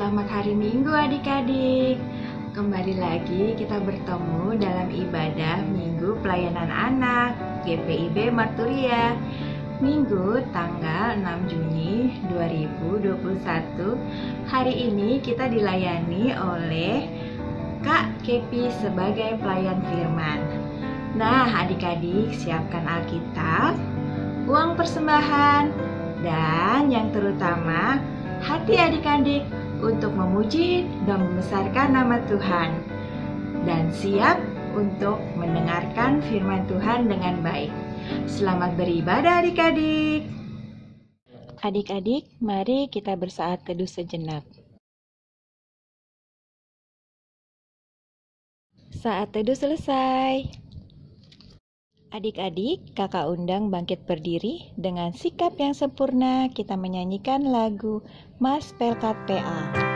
Selamat hari Minggu adik-adik. Kembali lagi kita bertemu dalam ibadah Minggu Pelayanan Anak GPIB Marturia. Minggu tanggal 6 Juni 2021. Hari ini kita dilayani oleh Kak Kepi sebagai pelayan firman. Nah, adik-adik siapkan Alkitab, uang persembahan, dan yang terutama hati adik-adik untuk memuji dan membesarkan nama Tuhan, dan siap untuk mendengarkan firman Tuhan dengan baik. Selamat beribadah adik-adik. Adik-adik, mari kita bersaat teduh sejenak. Saat teduh selesai. Adik-adik, kakak undang bangkit berdiri. Dengan sikap yang sempurna, kita menyanyikan lagu Mas Pelkat PA.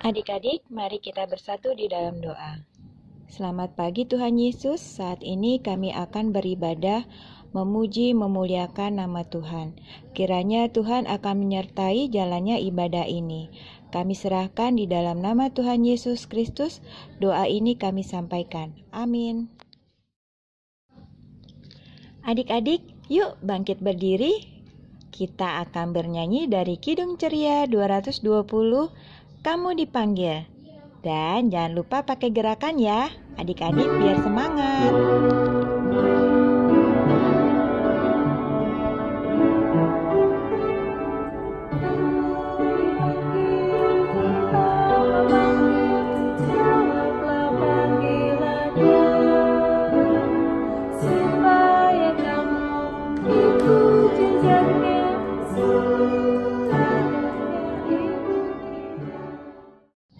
Adik-adik, mari kita bersatu di dalam doa. Selamat pagi Tuhan Yesus, saat ini kami akan beribadah, memuji, memuliakan nama Tuhan. Kiranya Tuhan akan menyertai jalannya ibadah ini. Kami serahkan di dalam nama Tuhan Yesus Kristus, doa ini kami sampaikan. Amin. Adik-adik, yuk bangkit berdiri. Kita akan bernyanyi dari Kidung Ceria 220, Kamu Dipanggil. Dan jangan lupa pakai gerakan ya, adik-adik biar semangat.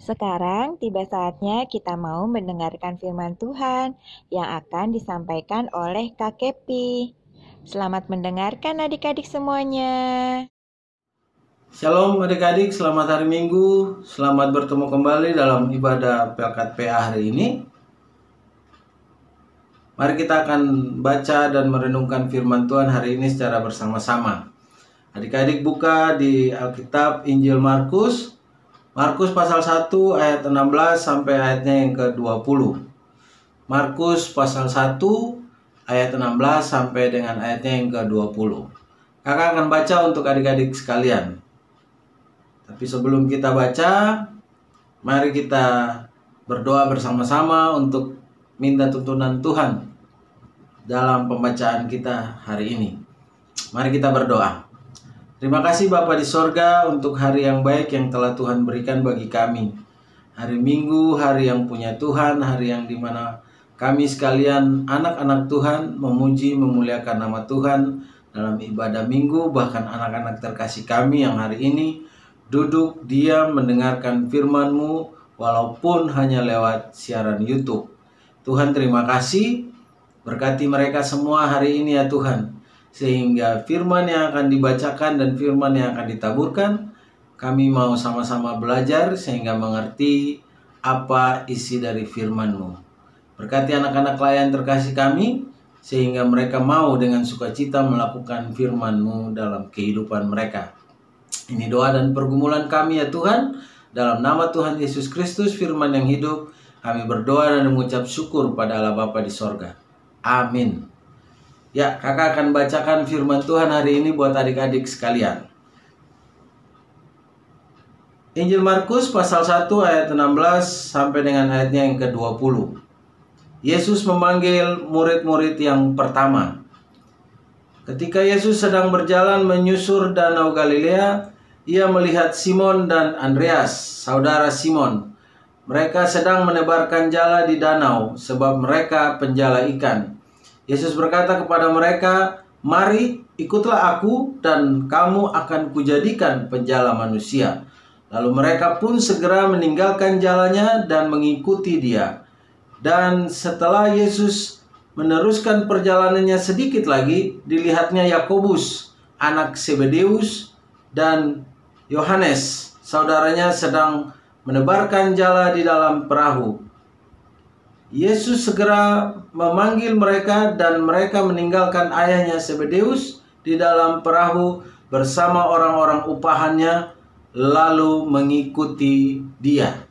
Sekarang tiba saatnya kita mau mendengarkan firman Tuhan yang akan disampaikan oleh Kak Kepi. Selamat mendengarkan adik-adik semuanya. Shalom adik-adik, selamat hari Minggu. Selamat bertemu kembali dalam ibadah Pelkat PA hari ini. Mari kita akan baca dan merenungkan firman Tuhan hari ini secara bersama-sama. Adik-adik buka di Alkitab Injil Markus pasal 1 ayat 16 sampai ayatnya yang ke-20. Markus pasal 1 ayat 16 sampai dengan ayatnya yang ke-20. Kakak akan baca untuk adik-adik sekalian. Tapi sebelum kita baca, mari kita berdoa bersama-sama untuk minta tuntunan Tuhan dalam pembacaan kita hari ini. Mari kita berdoa. Terima kasih Bapa di sorga untuk hari yang baik yang telah Tuhan berikan bagi kami. Hari Minggu, hari yang punya Tuhan, hari yang dimana kami sekalian anak-anak Tuhan memuji, memuliakan nama Tuhan dalam ibadah Minggu. Bahkan anak-anak terkasih kami yang hari ini duduk diam mendengarkan firman-Mu walaupun hanya lewat siaran YouTube. Tuhan terima kasih, berkati mereka semua hari ini ya Tuhan. Sehingga firman yang akan dibacakan dan firman yang akan ditaburkan, kami mau sama-sama belajar sehingga mengerti apa isi dari firman-Mu. Berkati anak-anak layan terkasih kami, sehingga mereka mau dengan sukacita melakukan firman-Mu dalam kehidupan mereka. Ini doa dan pergumulan kami ya Tuhan, dalam nama Tuhan Yesus Kristus, firman yang hidup, kami berdoa dan mengucap syukur pada Allah Bapa di sorga. Amin. Ya, kakak akan bacakan firman Tuhan hari ini buat adik-adik sekalian. Injil Markus pasal 1 ayat 16 sampai dengan ayatnya yang ke-20. Yesus memanggil murid-murid yang pertama. Ketika Yesus sedang berjalan menyusur danau Galilea, ia melihat Simon dan Andreas, saudara Simon. Mereka sedang menebarkan jala di danau sebab mereka penjala ikan. Yesus berkata kepada mereka, "Mari, ikutlah aku dan kamu akan kujadikan penjala manusia." Lalu mereka pun segera meninggalkan jalannya dan mengikuti dia. Dan setelah Yesus meneruskan perjalanannya sedikit lagi, dilihatnya Yakobus, anak Zebedeus, dan Yohanes, saudaranya sedang menebarkan jala di dalam perahu. Yesus segera memanggil mereka dan mereka meninggalkan ayahnya Zebedeus di dalam perahu bersama orang-orang upahannya lalu mengikuti dia.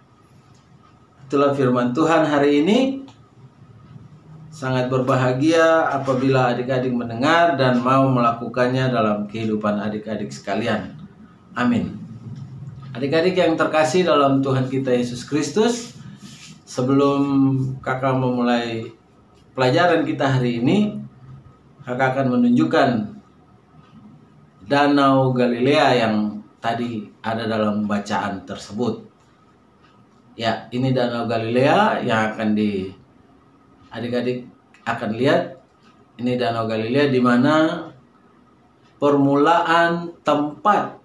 Itulah firman Tuhan hari ini. Sangat berbahagia apabila adik-adik mendengar dan mau melakukannya dalam kehidupan adik-adik sekalian. Amin. Adik-adik yang terkasih dalam Tuhan kita Yesus Kristus, sebelum kakak memulai pelajaran kita hari ini, kakak akan menunjukkan Danau Galilea yang tadi ada dalam bacaan tersebut. Ya, ini Danau Galilea yang akan adik-adik akan lihat. Ini Danau Galilea di mana permulaan tempat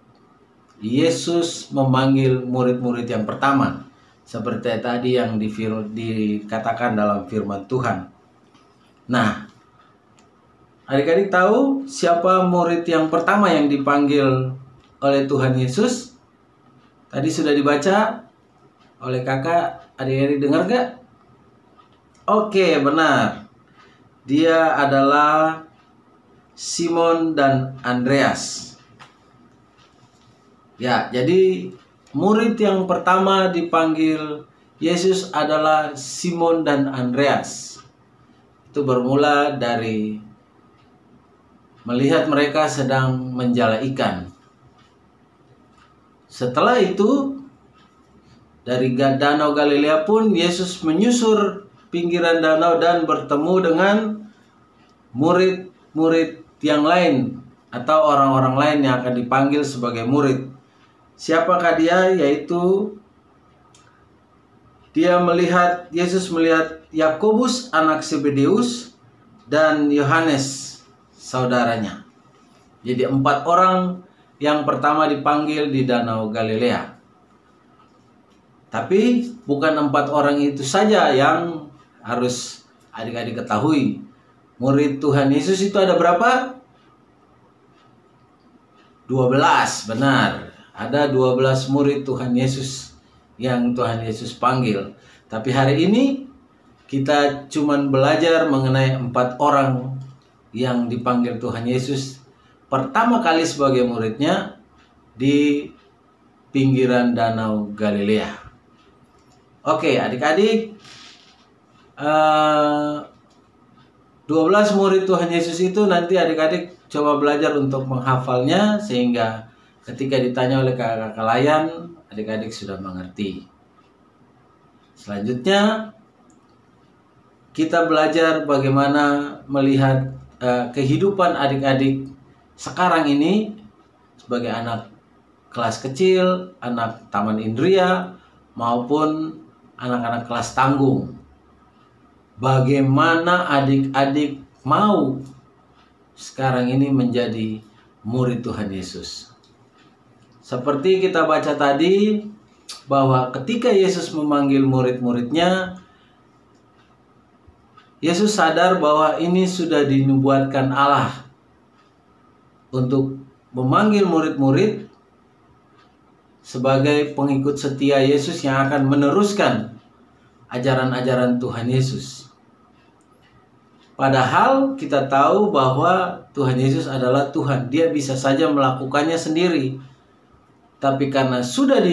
Yesus memanggil murid-murid yang pertama. Seperti tadi yang dikatakan dalam firman Tuhan. Nah, adik-adik tahu siapa murid yang pertama yang dipanggil oleh Tuhan Yesus? Tadi sudah dibaca oleh kakak, adik-adik dengar gak? Oke, benar. Dia adalah Simon dan Andreas. Ya, jadi murid yang pertama dipanggil Yesus adalah Simon dan Andreas. Itu bermula dari melihat mereka sedang menjala ikan. Setelah itu, dari Danau Galilea pun Yesus menyusur pinggiran danau dan bertemu dengan murid-murid yang lain atau orang-orang lain yang akan dipanggil sebagai murid. Siapakah dia? Yaitu Yesus melihat Yakobus anak Zebedeus dan Yohanes saudaranya. Jadi 4 orang yang pertama dipanggil di Danau Galilea. Tapi bukan 4 orang itu saja yang harus adik-adik ketahui. Murid Tuhan Yesus itu ada berapa? 12, benar. Ada 12 murid Tuhan Yesus yang Tuhan Yesus panggil. Tapi hari ini kita cuman belajar mengenai 4 orang yang dipanggil Tuhan Yesus pertama kali sebagai muridnya di pinggiran Danau Galilea. Oke, adik-adik, 12 murid Tuhan Yesus itu nanti adik-adik coba belajar untuk menghafalnya sehingga ketika ditanya oleh kakak-kakak layan, adik-adik sudah mengerti. Selanjutnya, kita belajar bagaimana melihat kehidupan adik-adik sekarang ini sebagai anak kelas kecil, anak taman indria, maupun anak-anak kelas tanggung. Bagaimana adik-adik mau sekarang ini menjadi murid Tuhan Yesus. Seperti kita baca tadi, bahwa ketika Yesus memanggil murid-muridnya, Yesus sadar bahwa ini sudah dinubuatkan Allah untuk memanggil murid-murid sebagai pengikut setia Yesus yang akan meneruskan ajaran-ajaran Tuhan Yesus. Padahal kita tahu bahwa Tuhan Yesus adalah Tuhan. Dia bisa saja melakukannya sendiri. Tapi karena sudah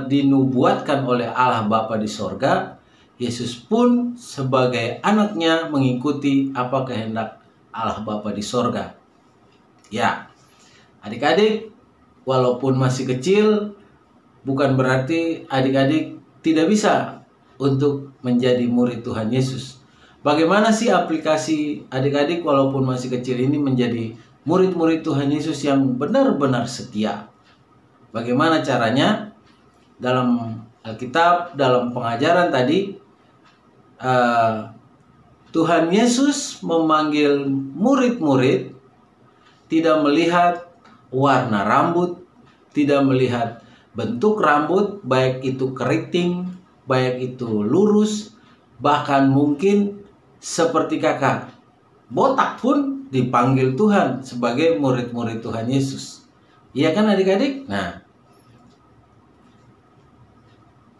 dinubuatkan oleh Allah Bapa di sorga, Yesus pun sebagai anaknya mengikuti apa kehendak Allah Bapa di sorga. Ya, adik-adik, walaupun masih kecil, bukan berarti adik-adik tidak bisa untuk menjadi murid Tuhan Yesus. Bagaimana sih aplikasi adik-adik walaupun masih kecil ini menjadi murid-murid Tuhan Yesus yang benar-benar setia? Bagaimana caranya? Dalam Alkitab, dalam pengajaran tadi, Tuhan Yesus memanggil murid-murid tidak melihat warna rambut, tidak melihat bentuk rambut, baik itu keriting, baik itu lurus, bahkan mungkin seperti kakak botak pun dipanggil Tuhan sebagai murid-murid Tuhan Yesus. Iya kan adik-adik? Nah,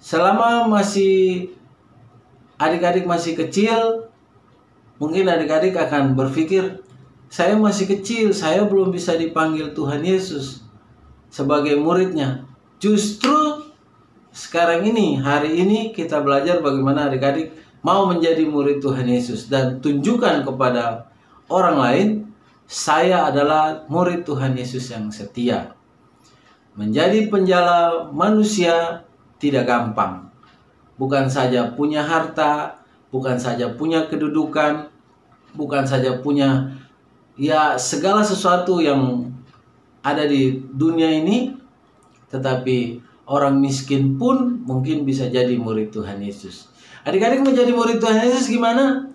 selama adik-adik masih kecil, mungkin adik-adik akan berpikir, saya masih kecil, saya belum bisa dipanggil Tuhan Yesus sebagai muridnya. Justru sekarang ini, hari ini kita belajar bagaimana adik-adik mau menjadi murid Tuhan Yesus dan tunjukkan kepada orang lain, saya adalah murid Tuhan Yesus yang setia. Menjadi penjala manusia tidak gampang. Bukan saja punya harta, bukan saja punya kedudukan, bukan saja punya segala sesuatu yang ada di dunia ini, tetapi orang miskin pun mungkin bisa jadi murid Tuhan Yesus. Adik-adik menjadi murid Tuhan Yesus gimana?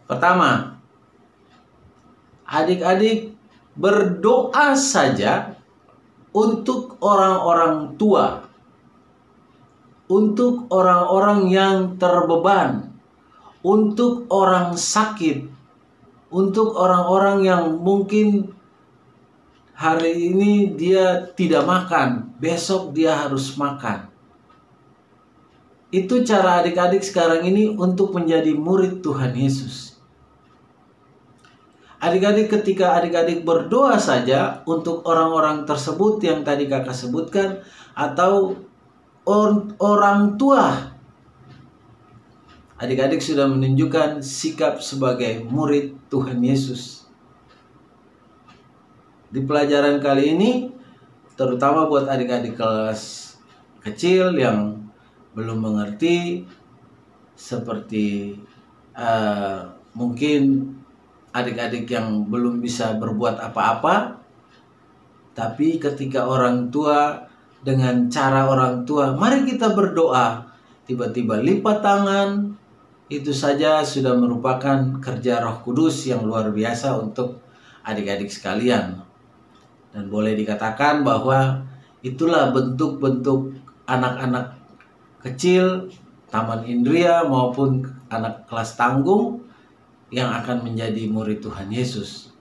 Pertama, adik-adik berdoa saja untuk orang-orang tua, untuk orang-orang yang terbeban, untuk orang sakit, untuk orang-orang yang mungkin hari ini dia tidak makan, besok dia harus makan. Itu cara adik-adik sekarang ini untuk menjadi murid Tuhan Yesus. Adik-adik, ketika adik-adik berdoa saja untuk orang-orang tersebut yang tadi kakak sebutkan, atau orang tua, adik-adik sudah menunjukkan sikap sebagai murid Tuhan Yesus. Di pelajaran kali ini, terutama buat adik-adik kelas kecil yang belum mengerti, seperti mungkin adik-adik yang belum bisa berbuat apa-apa, tapi ketika orang tua, dengan cara orang tua, mari kita berdoa, tiba-tiba lipat tangan, itu saja sudah merupakan kerja Roh Kudus yang luar biasa untuk adik-adik sekalian. Dan boleh dikatakan bahwa itulah bentuk-bentuk anak-anak kecil, taman indria maupun anak kelas tanggung yang akan menjadi murid Tuhan Yesus.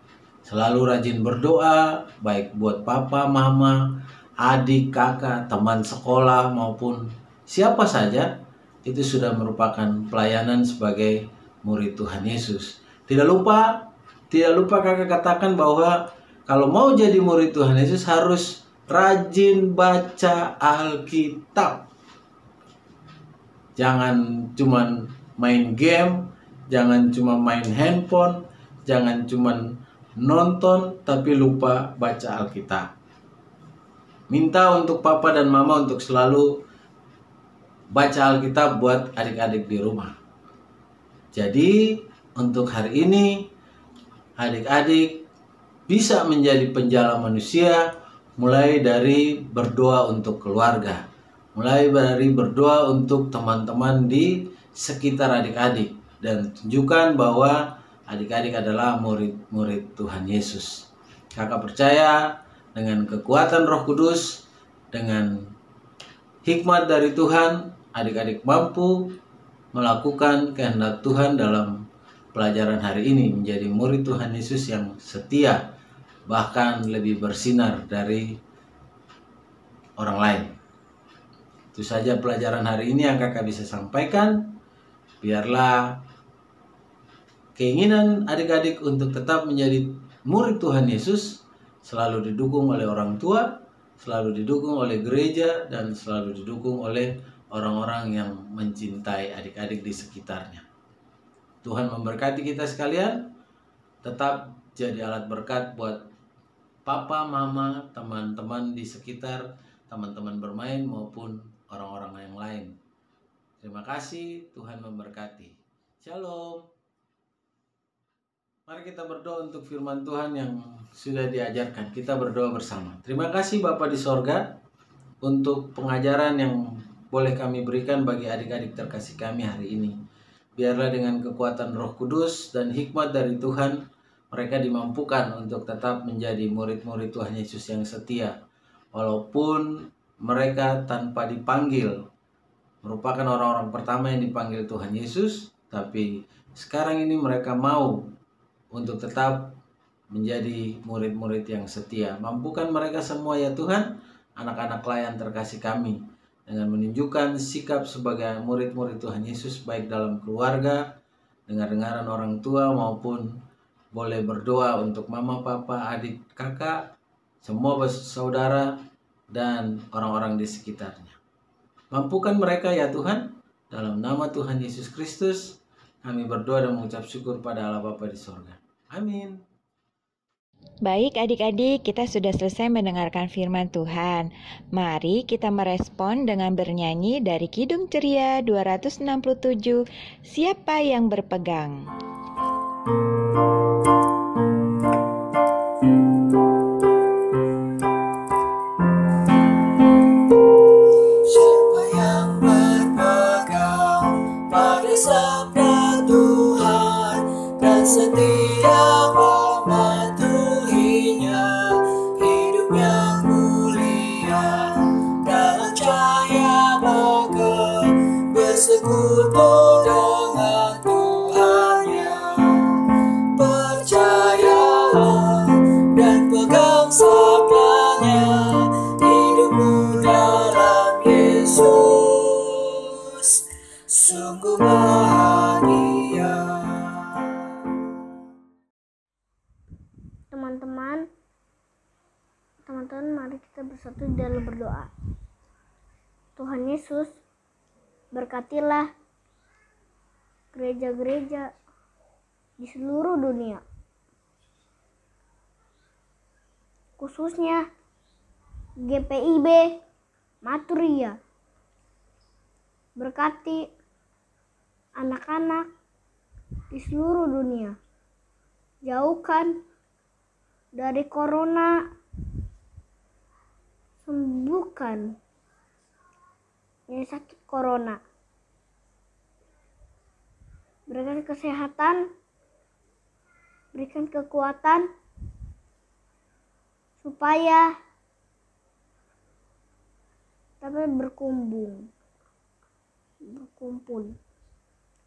Selalu rajin berdoa, baik buat papa, mama, adik, kakak, teman sekolah maupun siapa saja, itu sudah merupakan pelayanan sebagai murid Tuhan Yesus. Tidak lupa kakak katakan bahwa kalau mau jadi murid Tuhan Yesus harus rajin baca Alkitab. Jangan cuma main game, jangan cuma main handphone, jangan cuma nonton tapi lupa baca Alkitab. Minta untuk papa dan mama untuk selalu baca Alkitab buat adik-adik di rumah. Jadi untuk hari ini adik-adik bisa menjadi penjala manusia mulai dari berdoa untuk keluarga, mulai dari berdoa untuk teman-teman di sekitar adik-adik, dan tunjukkan bahwa adik-adik adalah murid-murid Tuhan Yesus. Kakak percaya dengan kekuatan Roh Kudus, dengan hikmat dari Tuhan, adik-adik mampu melakukan kehendak Tuhan dalam pelajaran hari ini, menjadi murid Tuhan Yesus yang setia, bahkan lebih bersinar dari orang lain. Itu saja pelajaran hari ini yang kakak bisa sampaikan. Biarlah keinginan adik-adik untuk tetap menjadi murid Tuhan Yesus selalu didukung oleh orang tua, selalu didukung oleh gereja, dan selalu didukung oleh orang-orang yang mencintai adik-adik di sekitarnya. Tuhan memberkati kita sekalian. Tetap jadi alat berkat buat papa, mama, teman-teman di sekitar, teman-teman bermain maupun orang-orang yang lain. Terima kasih, Tuhan memberkati. Shalom. Mari kita berdoa untuk firman Tuhan yang sudah diajarkan. Kita berdoa bersama. Terima kasih Bapa di sorga untuk pengajaran yang boleh kami berikan bagi adik-adik terkasih kami hari ini. Biarlah dengan kekuatan Roh Kudus dan hikmat dari Tuhan, mereka dimampukan untuk tetap menjadi murid-murid Tuhan Yesus yang setia. Walaupun mereka tanpa dipanggil, merupakan orang-orang pertama yang dipanggil Tuhan Yesus, tapi sekarang ini mereka mau untuk tetap menjadi murid-murid yang setia. Mampukan mereka semua ya Tuhan, anak-anak pelayan terkasih kami, dengan menunjukkan sikap sebagai murid-murid Tuhan Yesus baik dalam keluarga, dengar-dengaran orang tua, maupun boleh berdoa untuk mama, papa, adik, kakak, semua saudara, dan orang-orang di sekitarnya. Mampukan mereka ya Tuhan, dalam nama Tuhan Yesus Kristus, kami berdoa dan mengucap syukur pada Allah Bapa di sorga. Amin. Baik adik-adik, kita sudah selesai mendengarkan firman Tuhan. Mari kita merespon dengan bernyanyi dari Kidung Ceria 267, Siapa yang berpegang? Siapa yang berpegang pada sabda Tuhan dan setia mematuhinya, hidup yang mulia dalam cahaya maka bersekutu dengan Tuhannya. Percayalah dan pegang sabdanya, hidupmu dalam Yesus sungguh bahagia. Teman-teman, mari kita bersatu dalam berdoa. Tuhan Yesus, berkatilah gereja-gereja di seluruh dunia, khususnya GPIB Maturia. Berkati anak-anak di seluruh dunia. Jauhkan dari corona, sembuhkan yang sakit corona. Berikan kesehatan, berikan kekuatan supaya dapat berkumpul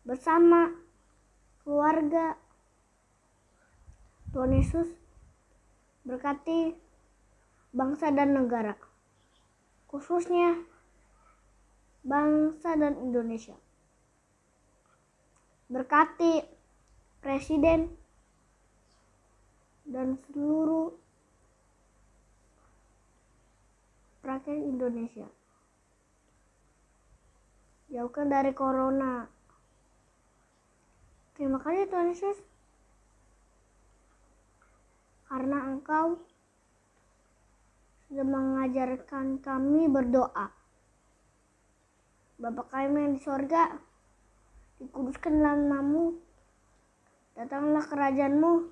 bersama keluarga. Tuhan Yesus berkati bangsa dan negara, khususnya bangsa dan Indonesia. Berkati presiden dan seluruh rakyat Indonesia. Jauhkan dari corona. Terima kasih Tuhan Yesus, karena Engkau sudah mengajarkan kami berdoa. Bapa kami yang di sorga, dikuduskanlah namamu, datanglah kerajaan-Mu,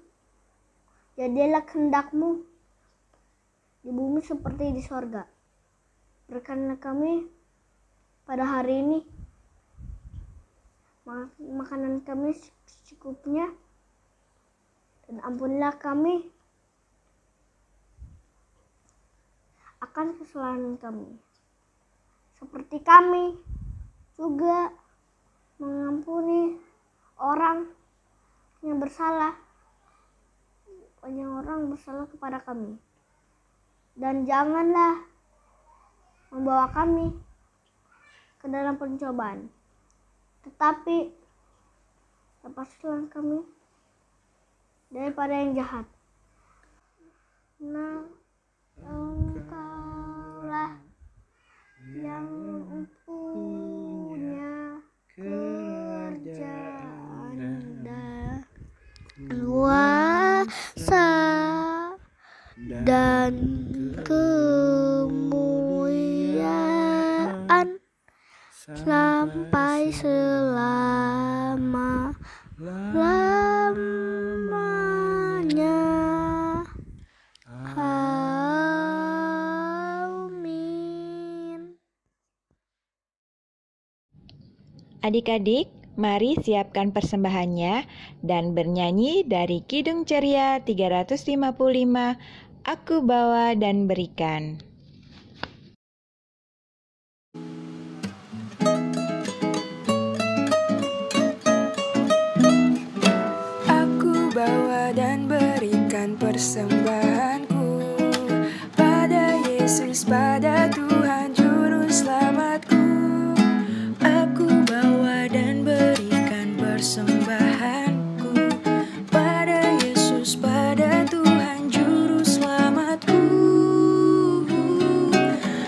jadilah kehendak-Mu di bumi seperti di sorga. Berikanlah kami pada hari ini makanan kami secukupnya, dan ampunilah kami akan kesalahan kami, seperti kami juga mengampuni orang yang bersalah kepada kami. Dan janganlah membawa kami ke dalam pencobaan, tetapi lepaskanlah kami daripada yang jahat. Nah, Engkaulah yang punya kerajaan dan kuasa dan kemuliaan sampai selama-lamanya. Amin. Adik-adik, mari siapkan persembahannya dan bernyanyi dari Kidung Ceria 355, Aku Bawa dan Berikan. Aku bawa dan berikan persembahanku pada Yesus, pada Tuhan Juru Selamatku. Aku bawa dan berikan persembahanku pada Yesus, pada Tuhan Juru Selamatku.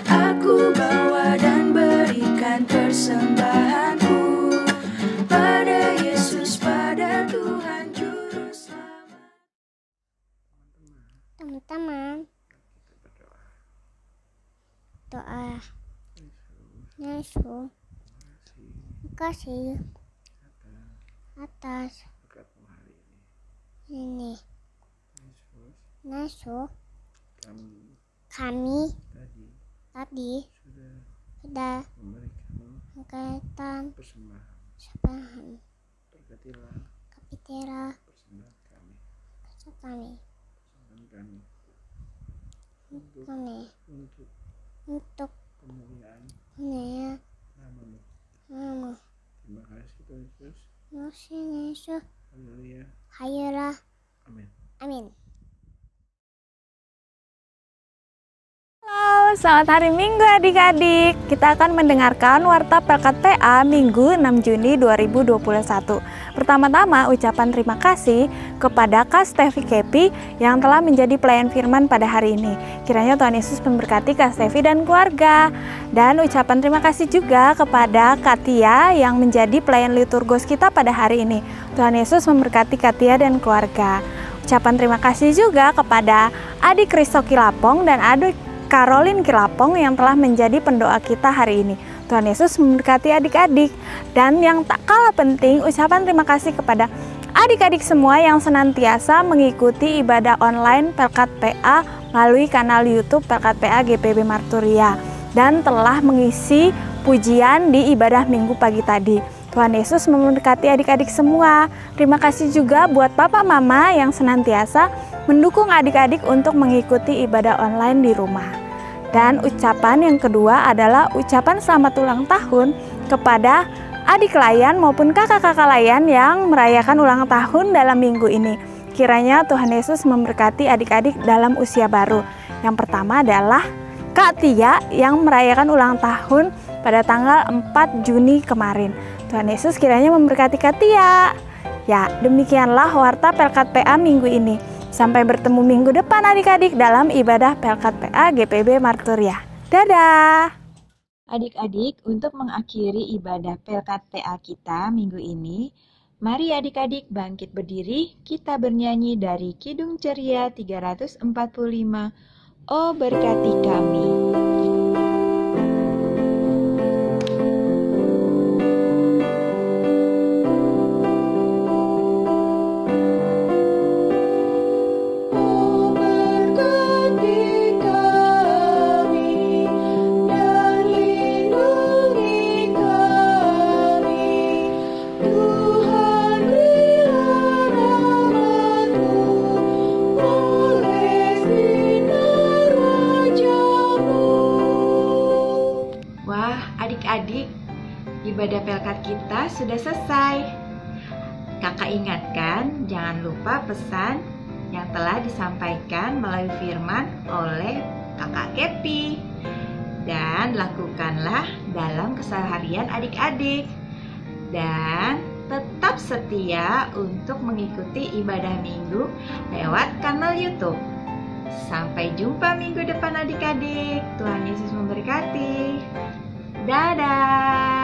Aku bawa dan berikan persembahanku pada Yesus, pada Tuhan Juru Selamat. Teman-teman, doa. Yesus, kasih atas ini. Yesus, kami tadi sudah memberikan persembahan. Kapitera kami untuk kemuliaan namamu. Terima kasih Tuhan Yesus. Yesus, Haleluya. hayırlah. Amin. Halo, selamat hari Minggu adik-adik. Kita akan mendengarkan Warta Pelkat PA Minggu 6 Juni 2021. Pertama-tama ucapan terima kasih kepada Kak Stevi Kepi yang telah menjadi pelayan firman pada hari ini. Kiranya Tuhan Yesus memberkati Kak Stevi dan keluarga. Dan ucapan terima kasih juga kepada Kak Tia yang menjadi pelayan liturgos kita pada hari ini. Tuhan Yesus memberkati Kak Tia dan keluarga. Ucapan terima kasih juga kepada adik Kristo Kilapong dan adik Caroline Kilapong yang telah menjadi pendoa kita hari ini. Tuhan Yesus memberkati adik-adik. Dan yang tak kalah penting, ucapan terima kasih kepada adik-adik semua yang senantiasa mengikuti ibadah online Pelkat PA melalui kanal YouTube Pelkat PA GPB Marturia dan telah mengisi pujian di ibadah Minggu pagi tadi. Tuhan Yesus memberkati adik-adik semua. Terima kasih juga buat Papa Mama yang senantiasa mendukung adik-adik untuk mengikuti ibadah online di rumah. Dan ucapan yang kedua adalah ucapan selamat ulang tahun kepada adik layan maupun kakak-kakak layan yang merayakan ulang tahun dalam minggu ini. Kiranya Tuhan Yesus memberkati adik-adik dalam usia baru. Yang pertama adalah Kak Tia yang merayakan ulang tahun pada tanggal 4 Juni kemarin. Tuhan Yesus kiranya memberkati Kak Tia. Ya, demikianlah Warta Pelkat PA minggu ini. Sampai bertemu minggu depan adik-adik dalam ibadah Pelkat PA GPB Marturia. Dadah! Adik-adik, untuk mengakhiri ibadah Pelkat PA kita minggu ini, mari adik-adik bangkit berdiri, kita bernyanyi dari Kidung Ceria 345, Oh berkati kami. Ibadah Pelkat kita sudah selesai. Kakak ingatkan, jangan lupa pesan yang telah disampaikan melalui firman oleh Kakak Kepi. dan lakukanlah dalam keseharian adik-adik. Dan tetap setia untuk mengikuti ibadah minggu lewat kanal YouTube. Sampai jumpa minggu depan adik-adik. Tuhan Yesus memberkati. Dadah.